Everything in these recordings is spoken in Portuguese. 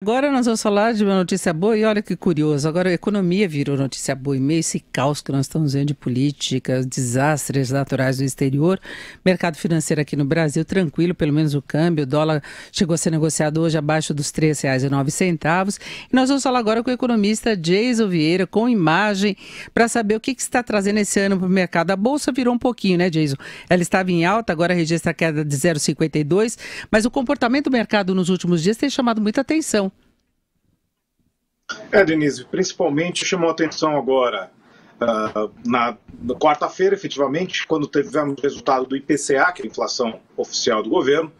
Agora nós vamos falar de uma notícia boa e olha que curioso, agora a economia virou notícia boa em meio a esse caos que nós estamos vendo de políticas, desastres naturais do exterior, mercado financeiro aqui no Brasil tranquilo, pelo menos o câmbio, o dólar chegou a ser negociado hoje abaixo dos R$ 3,09 e nós vamos falar agora com o economista Jason Vieira, com imagem, para saber o que está trazendo esse ano para o mercado. A Bolsa virou um pouquinho, né, Jason? Ela estava em alta, agora registra a queda de 0,52, mas o comportamento do mercado nos últimos dias tem chamado muita atenção. Denise, principalmente chamou atenção agora na quarta-feira, efetivamente, quando tivemos o resultado do IPCA, que é a inflação oficial do governo,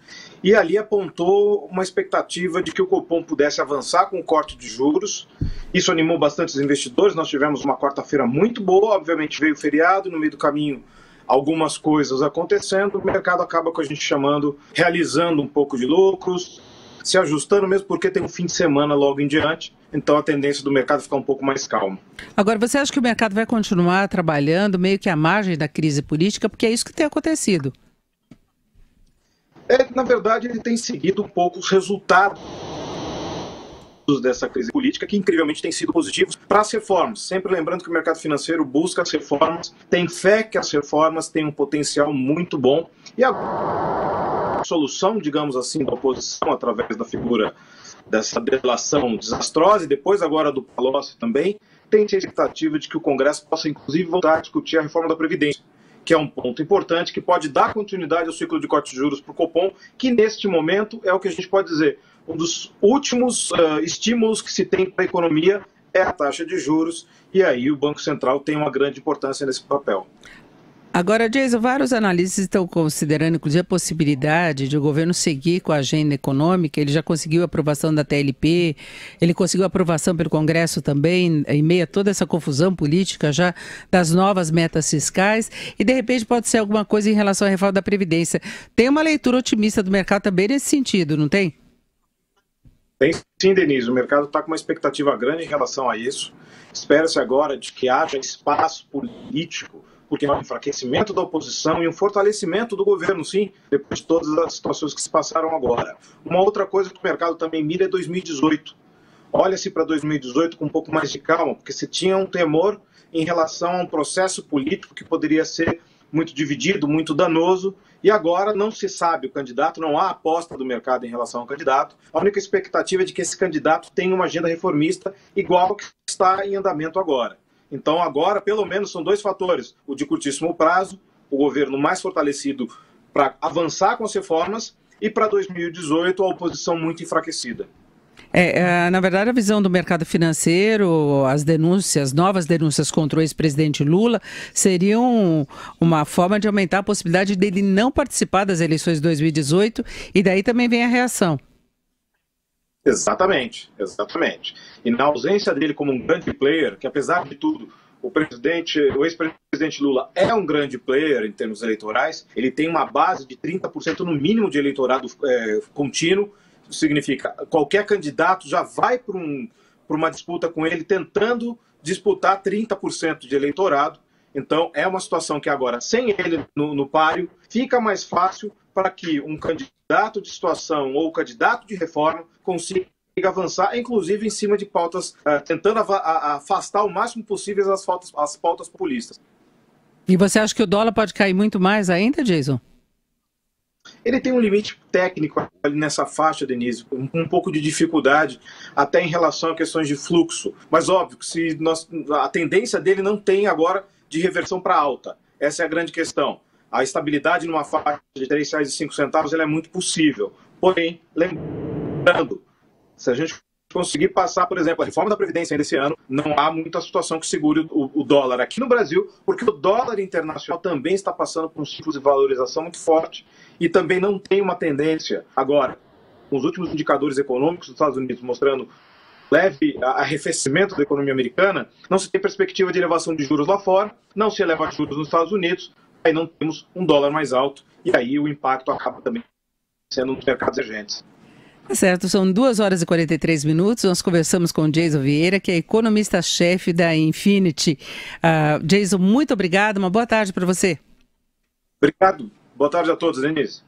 e ali apontou uma expectativa de que o Copom pudesse avançar com o corte de juros. Isso animou bastante os investidores. Nós tivemos uma quarta-feira muito boa, obviamente veio o feriado, no meio do caminho algumas coisas acontecendo, o mercado acaba com a gente chamando, realizando um pouco de lucros, se ajustando mesmo porque tem um fim de semana logo em diante, então a tendência do mercado é ficar um pouco mais calmo. Agora, você acha que o mercado vai continuar trabalhando meio que à margem da crise política? Porque é isso que tem acontecido. Na verdade, ele tem seguido um pouco os resultados dessa crise política, que incrivelmente têm sido positivos para as reformas. Sempre lembrando que o mercado financeiro busca as reformas, tem fé que as reformas têm um potencial muito bom, e a solução, digamos assim, da oposição através da figura dessa delação desastrosa, e depois agora do Palocci também, tem a expectativa de que o Congresso possa inclusive voltar a discutir a reforma da Previdência, que é um ponto importante que pode dar continuidade ao ciclo de corte de juros para o Copom, que neste momento é o que a gente pode dizer, um dos últimos estímulos que se tem para a economia é a taxa de juros, e aí o Banco Central tem uma grande importância nesse papel. Agora, Jason, vários analistas estão considerando, inclusive, a possibilidade de o governo seguir com a agenda econômica. Ele já conseguiu a aprovação da TLP, ele conseguiu a aprovação pelo Congresso também, em meio a toda essa confusão política já das novas metas fiscais, e de repente pode ser alguma coisa em relação à reforma da Previdência. Tem uma leitura otimista do mercado também nesse sentido, não tem? Tem sim, Denise. O mercado está com uma expectativa grande em relação a isso. Espera-se agora de que haja espaço político, porque há um enfraquecimento da oposição e um fortalecimento do governo, sim, depois de todas as situações que se passaram agora. Uma outra coisa que o mercado também mira é 2018. Olha-se para 2018 com um pouco mais de calma, porque se tinha um temor em relação a um processo político que poderia ser muito dividido, muito danoso, e agora não se sabe o candidato, não há aposta do mercado em relação ao candidato. A única expectativa é de que esse candidato tenha uma agenda reformista igual ao que está em andamento agora. Então agora, pelo menos, são dois fatores. O de curtíssimo prazo, o governo mais fortalecido para avançar com as reformas, e para 2018 a oposição muito enfraquecida. Na verdade, a visão do mercado financeiro, as denúncias, novas denúncias contra o ex-presidente Lula, seriam uma forma de aumentar a possibilidade dele não participar das eleições de 2018, e daí também vem a reação. Exatamente. E na ausência dele como um grande player, que apesar de tudo, o ex-presidente Lula é um grande player em termos eleitorais, ele tem uma base de 30% no mínimo de eleitorado contínuo. Isso significa que qualquer candidato já vai para uma disputa com ele tentando disputar 30% de eleitorado. Então é uma situação que agora, sem ele no páreo, fica mais fácil para que um candidato de situação ou candidato de reforma consiga avançar, inclusive em cima de pautas, tentando afastar o máximo possível as pautas populistas. E você acha que o dólar pode cair muito mais ainda, Jason? Ele tem um limite técnico ali nessa faixa, Denise, um pouco de dificuldade até em relação a questões de fluxo. Mas óbvio que a tendência dele não tem agora de reversão para alta. Essa é a grande questão. A estabilidade numa faixa de R$ 3,05 ela é muito possível. Porém, lembrando, se a gente conseguir passar, por exemplo, a reforma da Previdência ainda esse ano, não há muita situação que segure o dólar aqui no Brasil, porque o dólar internacional também está passando por um ciclo de valorização muito forte e também não tem uma tendência. Agora, os últimos indicadores econômicos dos Estados Unidos mostrando leve arrefecimento da economia americana, não se tem perspectiva de elevação de juros lá fora, não se eleva juros nos Estados Unidos, aí não temos um dólar mais alto, e aí o impacto acaba também sendo nos mercados emergentes. Certo, são 2h43. Nós conversamos com o Jason Vieira, que é economista-chefe da Infinity. Jason, muito obrigado, uma boa tarde para você. Obrigado, boa tarde a todos, Denise.